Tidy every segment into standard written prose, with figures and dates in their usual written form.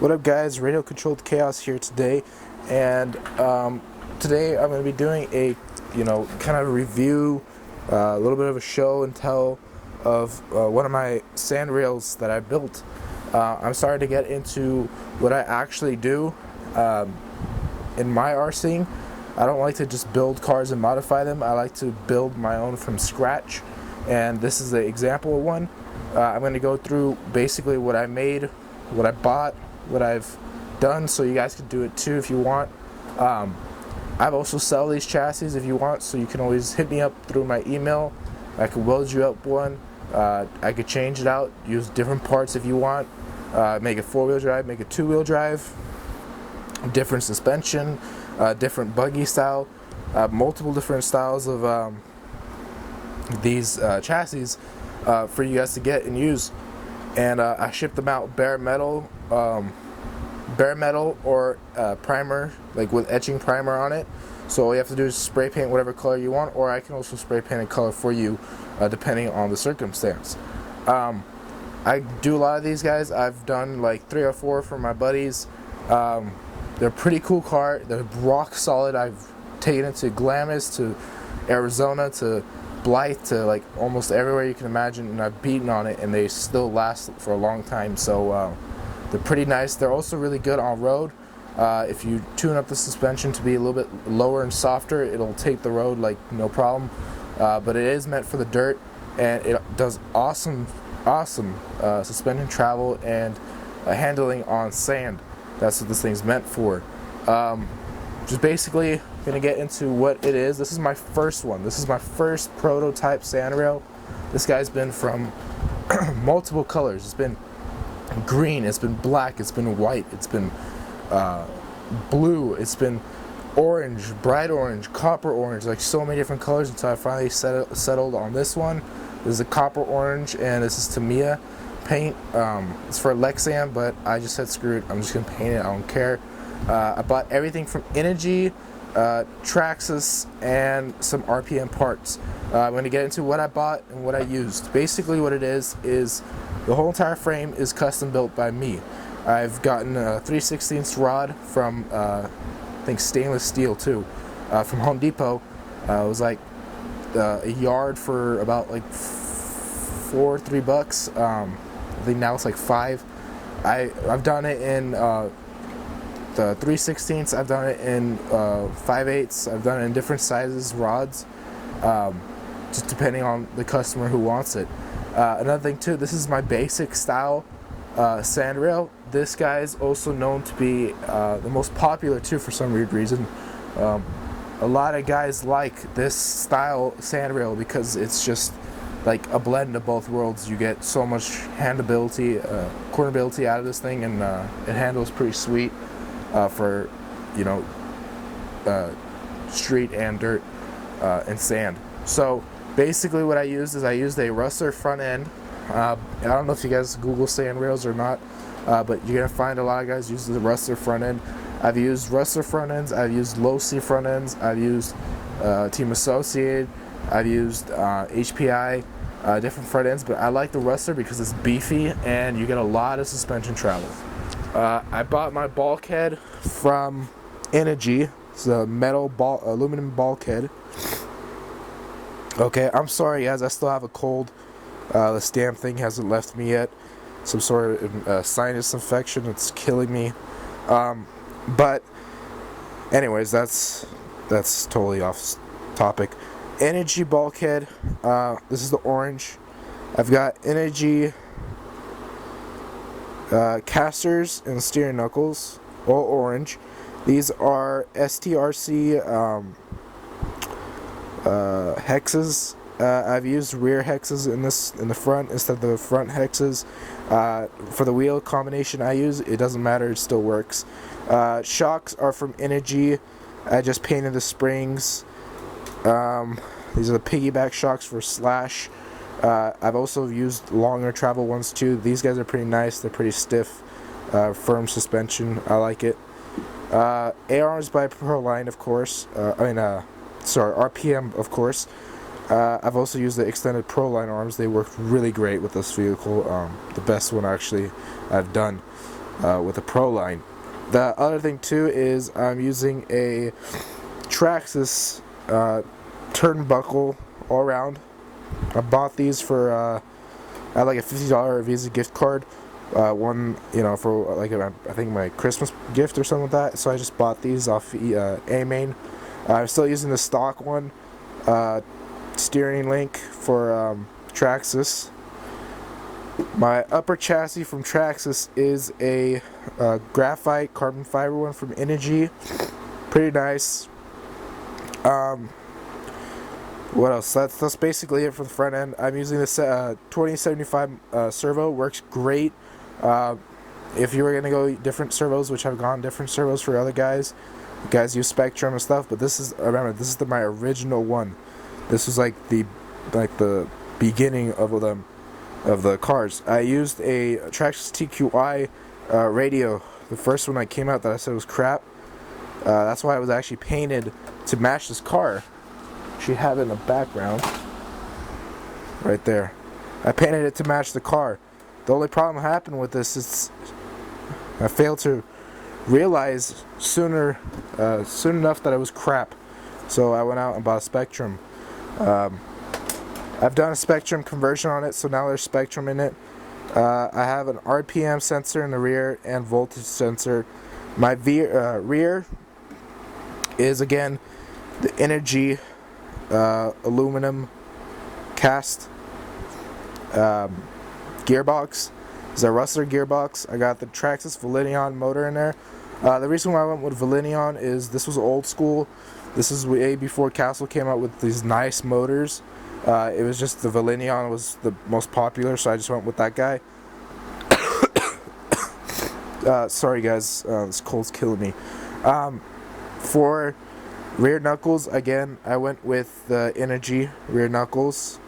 What up, guys? Radio Controlled Chaos here today, and today I'm going to be doing a kind of review, a little bit of a show and tell of one of my sand rails that I built. I'm starting to get into what I actually do in my RCing. I don't like to just build cars and modify them. I like to build my own from scratch, and this is the example of one. I'm going to go through basically what I made, what I bought, what I've done, so you guys can do it too if you want. I've also sell these chassis if you want, so you can always hit me up through my email. I could weld you up one. I could change it out, use different parts if you want. Make it 4-wheel drive, make it 2-wheel drive, different suspension, different buggy style, multiple different styles of these chassis for you guys to get and use. And I ship them out bare metal or primer, like with etching primer on it. So all you have to do is spray paint whatever color you want, or I can also spray paint a color for you depending on the circumstance. I do a lot of these guys. I've done like 3 or 4 for my buddies. They're a pretty cool car. They're rock solid. I've taken it to Glamis, to Arizona, to Blythe, to like almost everywhere you can imagine, and I've beaten on it, and they still last for a long time. So they're pretty nice. They're also really good on road. If you tune up the suspension to be a little bit lower and softer, it'll take the road like no problem. But it is meant for the dirt, and it does awesome suspension travel and handling on sand. That's what this thing's meant for. Just basically gonna get into what it is. This is my first one. This is my first prototype sand rail. This guy's been from multiple colors. It's been green, it's been black, it's been white, it's been blue, it's been orange, bright orange, copper orange, like so many different colors until I finally settled on this one. This is a copper orange, and this is Tamiya paint. It's for Lexan, but I just said screw it, I'm just gonna paint it, I don't care. I bought everything from Energy, Traxxas, and some RPM parts. I'm going to get into what I bought and what I used. Basically what it is the whole entire frame is custom built by me. I've gotten a 3/16 rod from I think stainless steel too, from Home Depot. It was like a yard for about like $3 bucks. I think now it's like $5. I've done it in the 3/16, I've done it in 5/8, I've done it in different sizes, rods, just depending on the customer who wants it. Another thing too, this is my basic style sand rail. This guy is also known to be the most popular too for some weird reason. A lot of guys like this style sand rail because it's just like a blend of both worlds. You get so much handability, cornerability out of this thing, and it handles pretty sweet for street and dirt and sand. So basically what I used is I used a Rustler front end. I don't know if you guys Google sand rails or not, but you're gonna find a lot of guys use the Rustler front end. I've used Rustler front ends, I've used low C front ends, I've used Team Associated, I've used HPI, different front ends, but I like the Rustler because it's beefy and you get a lot of suspension travel. I bought my bulkhead from Energy. It's a aluminum bulkhead. Okay, I'm sorry guys, I still have a cold. This damn thing hasn't left me yet. Some sort of sinus infection, it's killing me. But anyways, that's totally off topic. Energy bulkhead. This is the orange. I've got Energy casters and steering knuckles, all orange. These are STRC hexes. I've used rear hexes in the front instead of the front hexes. For the wheel combination I use, it doesn't matter, it still works. Shocks are from Energy. I just painted the springs. These are the piggyback shocks for Slash. I've also used longer travel ones too. These guys are pretty nice. They're pretty stiff, firm suspension. I like it. ARs by Proline, of course. RPM, of course. I've also used the extended Proline arms. They work really great with this vehicle. The best one actually I've done. with a Pro line. The other thing too is I'm using a Traxxas turnbuckle all around. I bought these for I had like a $50 Visa gift card. One, for like I think my Christmas gift or something like that. So I just bought these off A-Main. I'm still using the stock one. Steering link for Traxxas. My upper chassis from Traxxas is a graphite carbon fiber one from Energy. Pretty nice. What else? That's basically it for the front end. I'm using this 2075 servo. Works great. If you were gonna go different servos, which I've gone different servos for other guys use Spectrum and stuff, but this is my original one. This was like the beginning of them. Of the cars. I used a Traxxas TQI radio, the first one that came out that I said was crap. That's why it was actually painted to match this car. You have it in the background, right there. I painted it to match the car. The only problem happened with this is I failed to realize soon enough that it was crap. So I went out and bought a Spectrum. I've done a Spectrum conversion on it, so now there's Spectrum in it. I have an RPM sensor in the rear and voltage sensor. My rear is again the Energy aluminum cast gearbox. It's a Rustler gearbox. I got the Traxxas Valenion motor in there. The reason why I went with Valenion is this was old school. This is way before Castle came out with these nice motors. It was just the Valenion was the most popular, so I just went with that guy. Sorry guys, this cold's killing me. For rear knuckles, again, I went with the Energy rear knuckles.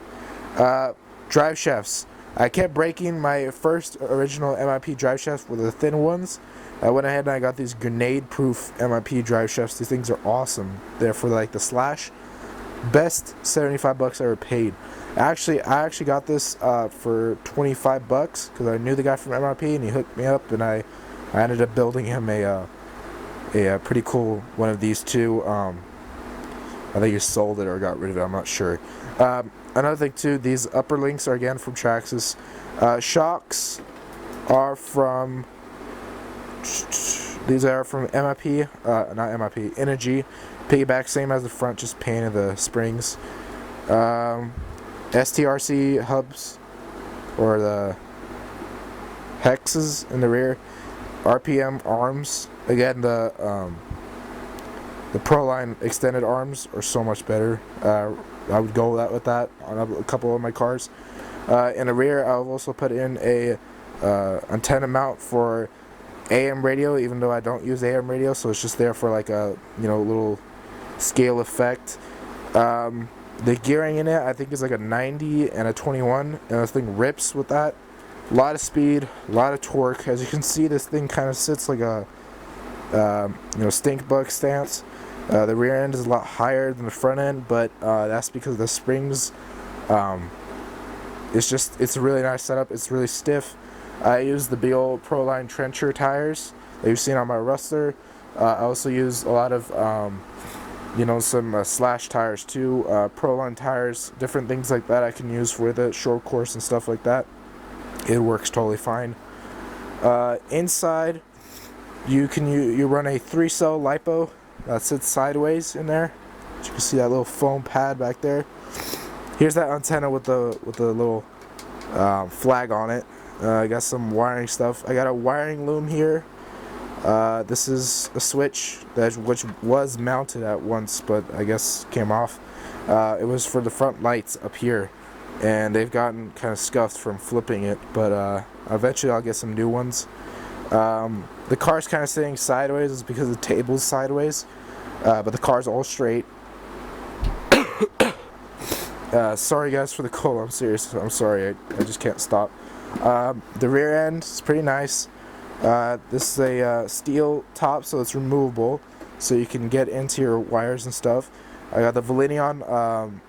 Drive shafts. I kept breaking my first original MIP drive shafts with the thin ones. I went ahead and I got these grenade-proof MIP drive shafts. These things are awesome. They're for like the Slash. Best $75 I ever paid. I actually got this for $25 because I knew the guy from MRP and he hooked me up, and I ended up building him a pretty cool one of these two. I think he sold it or got rid of it. I'm not sure. Another thing too, these upper links are again from Traxxas. Shocks are from MIP, not MIP, Energy. Piggyback, same as the front, just painted the springs. STRC hubs, or the hexes in the rear. RPM arms. Again, the Pro line extended arms are so much better. I would go with that on a couple of my cars. In the rear, I've also put in a antenna mount for AM radio, even though I don't use AM radio, so it's just there for like a little scale effect. The gearing in it, I think, is like a 90 and a 21, and this thing rips with that. A lot of speed, a lot of torque. As you can see, this thing kind of sits like a stink bug stance. The rear end is a lot higher than the front end, but that's because of the springs. It's a really nice setup. It's really stiff. I use the big old Proline Trencher tires that you've seen on my Rustler. I also use a lot of some Slash tires too, Proline tires, different things like that I can use for the short course and stuff like that. It works totally fine. Inside, you run a 3-cell LiPo that sits sideways in there. As you can see that little foam pad back there. Here's that antenna with the little flag on it. I got some wiring stuff. I got a wiring loom here. This is a switch which was mounted at once, but I guess came off. It was for the front lights up here, and they've gotten kind of scuffed from flipping it, but eventually I'll get some new ones. The car's kind of sitting sideways is because the table's sideways, but the car's all straight. Sorry guys for the cold, I'm serious, I'm sorry, I just can't stop. The rear end is pretty nice. This is a steel top, so it's removable, so you can get into your wires and stuff. I got the Valenion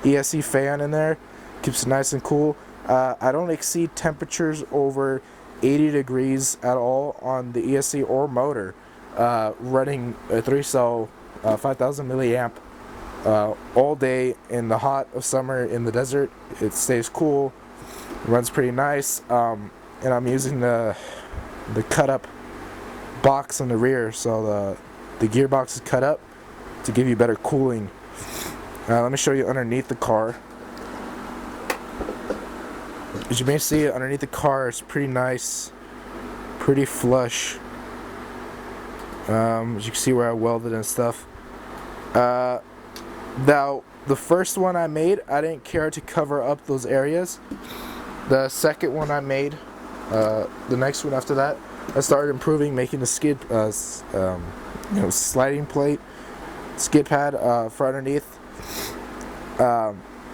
ESC fan in there, keeps it nice and cool. I don't exceed temperatures over 80 degrees at all on the ESC or motor, running a 3-cell 5000 milliamp all day in the hot of summer in the desert. It stays cool, runs pretty nice, and I'm using the cut up box in the rear, so the gearbox is cut up to give you better cooling. Let me show you underneath the car. As you may see, underneath the car is pretty nice, pretty flush. As you can see where I welded and stuff. Now, the first one I made, I didn't care to cover up those areas. The second one I made, the next one after that, I started improving, making the skid, sliding plate, skid pad for underneath.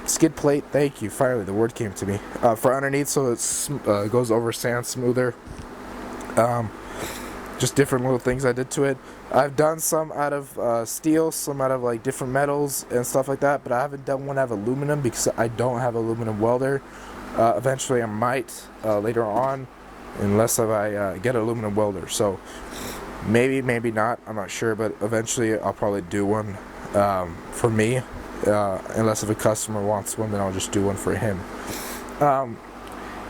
Skid plate, thank you, finally the word came to me, for underneath, so it goes over sand smoother. Just different little things I did to it. I've done some out of steel, some out of like different metals and stuff like that, but I haven't done one out of aluminum because I don't have an aluminum welder. Eventually I might later on, unless I get an aluminum welder. So maybe not, I'm not sure, but eventually I'll probably do one for me. Unless if a customer wants one, then I'll just do one for him.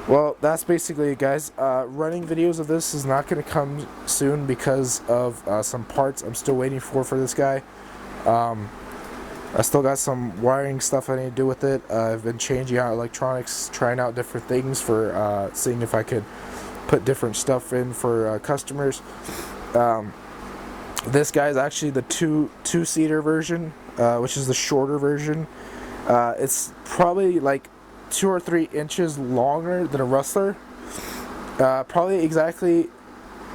Well, that's basically it, guys. Running videos of this is not going to come soon because of some parts I'm still waiting for this guy. I still got some wiring stuff I need to do with it. I've been changing out electronics, trying out different things for seeing if I could put different stuff in for customers. This guy is actually the two-seater version, which is the shorter version. It's probably like 2 or 3 inches longer than a Rustler. Probably exactly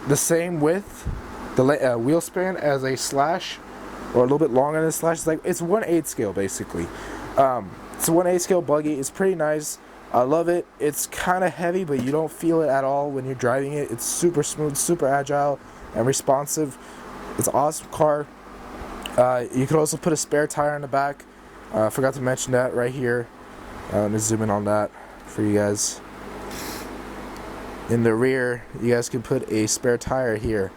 the same width, the wheel span as a Slash, or a little bit longer than a Slash. It's 1/8 scale basically. It's a 1/8 scale buggy. It's pretty nice. I love it. It's kind of heavy, but you don't feel it at all when you're driving it. It's super smooth, super agile, and responsive. It's an awesome car. You could also put a spare tire in the back. I forgot to mention that right here. Let me zoom in on that for you guys. In the rear, you guys can put a spare tire here.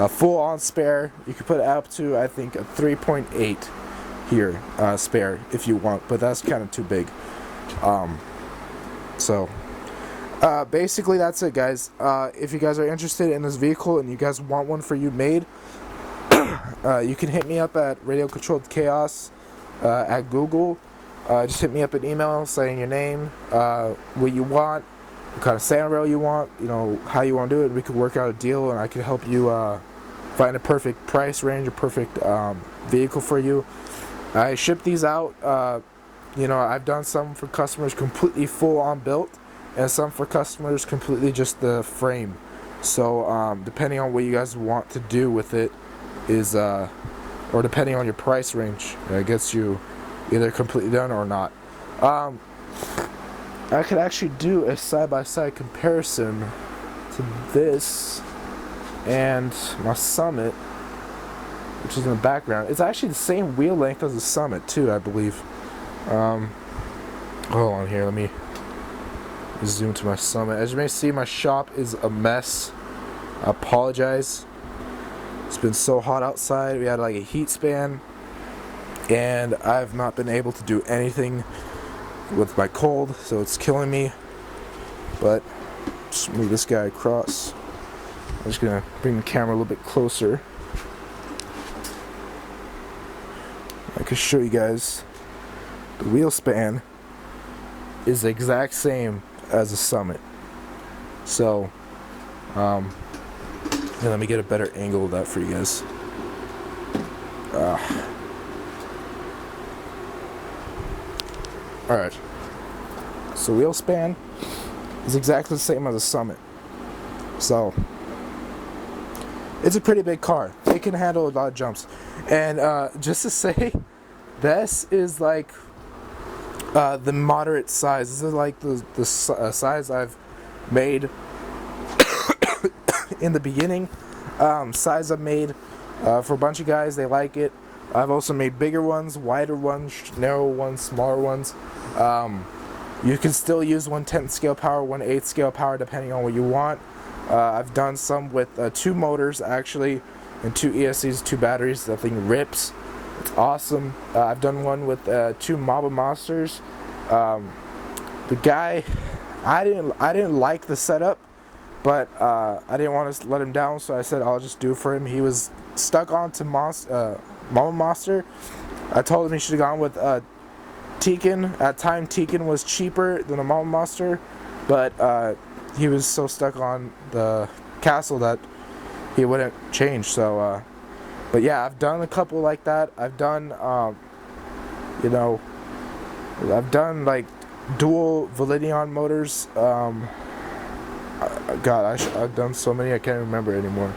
Full on spare. You can put up to, I think, a 3.8 here, spare if you want, but that's kind of too big. Basically that's it, guys. If you guys are interested in this vehicle and you guys want one for you made, you can hit me up at Radio Controlled Chaos at Google. Just hit me up an email saying your name, what you want, what kind of sound rail you want, how you want to do it. We could work out a deal, and I could help you find a perfect price range, a perfect vehicle for you. I ship these out. I've done some for customers completely full on built, and some for customers completely just the frame. So depending on what you guys want to do with it is, or depending on your price range, it gets you either completely done or not. I could actually do a side-by-side comparison to this and my Summit, which is in the background. It's actually the same wheel length as the Summit too, I believe. Hold on here, let me zoom to my Summit. As you may see, my shop is a mess. I apologize. It's been so hot outside. We had like a heat span, and I've not been able to do anything with my cold, so it's killing me. But just move this guy across. I'm just gonna bring the camera a little bit closer. I can show you guys the wheel span is the exact same as the Summit. So let me get a better angle of that for you guys. Alright, so wheel span is exactly the same as a Summit. So it's a pretty big car. It can handle a lot of jumps. And just to say, this is like the moderate size. This is like the size I've made in the beginning. Size I've made for a bunch of guys. They like it. I've also made bigger ones, wider ones, narrow ones, smaller ones. You can still use 1/10 scale power, 1/8 scale power, depending on what you want. I've done some with 2 motors actually, and 2 ESCs, 2 batteries. That thing rips. It's awesome. I've done one with 2 Mama Monsters. The guy, I didn't like the setup, but I didn't want to let him down, so I said I'll just do it for him. He was stuck onto Mama Monster. I told him he should have gone with Tekin. At time, Tekin was cheaper than a Mama Monster, but he was so stuck on the castle that he wouldn't change. So, but yeah, I've done a couple like that. I've done, you know, I've done like dual Validion motors. God, I've done so many I can't remember anymore.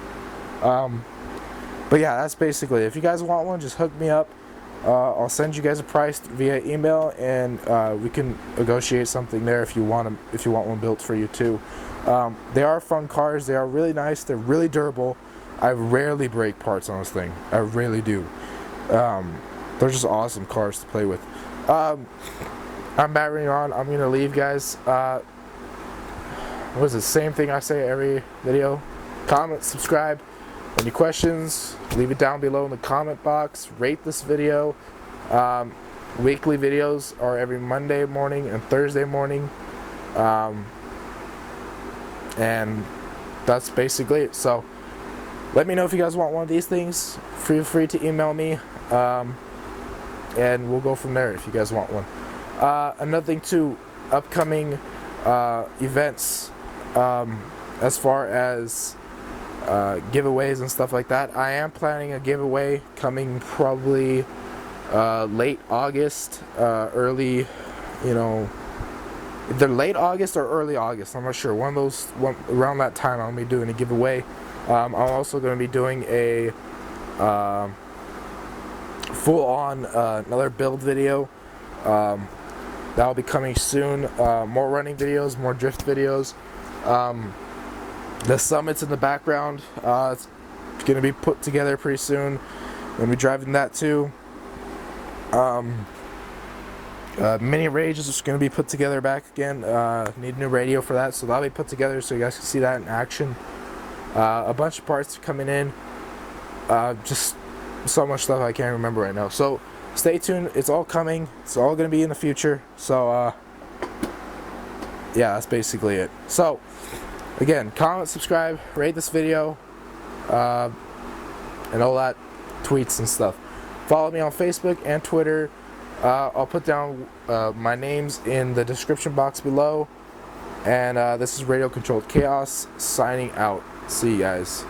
But yeah, that's basically it. If you guys want one, just hook me up. I'll send you guys a price via email, and we can negotiate something there if you want one built for you too. They are fun cars. They are really nice. They're really durable. I rarely break parts on this thing. I really do. They're just awesome cars to play with. I'm battering on. I'm gonna leave, guys. What is the same thing I say every video? Comment, subscribe. Any questions, leave it down below in the comment box. Rate this video. Weekly videos are every Monday morning and Thursday morning. And that's basically it. So let me know if you guys want one of these things. Feel free to email me. And we'll go from there if you guys want one. Another thing too, upcoming events, as far as giveaways and stuff like that. I am planning a giveaway coming probably late August, early, you know, either late August or early August. I'm not sure. Around that time I'll be doing a giveaway. I'm also going to be doing a full-on another build video. That'll be coming soon. More running videos, more drift videos. The summit's in the background. It's going to be put together pretty soon. I'm going to be driving that too. Mini Rage is just going to be put together back again. Need a new radio for that, so that'll be put together so you guys can see that in action. A bunch of parts coming in. Just so much stuff I can't remember right now. So stay tuned. It's all coming. It's all going to be in the future. So yeah, that's basically it. So again, comment, subscribe, rate this video, and all that, tweets and stuff. Follow me on Facebook and Twitter. I'll put down my names in the description box below. And this is Radio Controlled Chaos signing out. See you guys.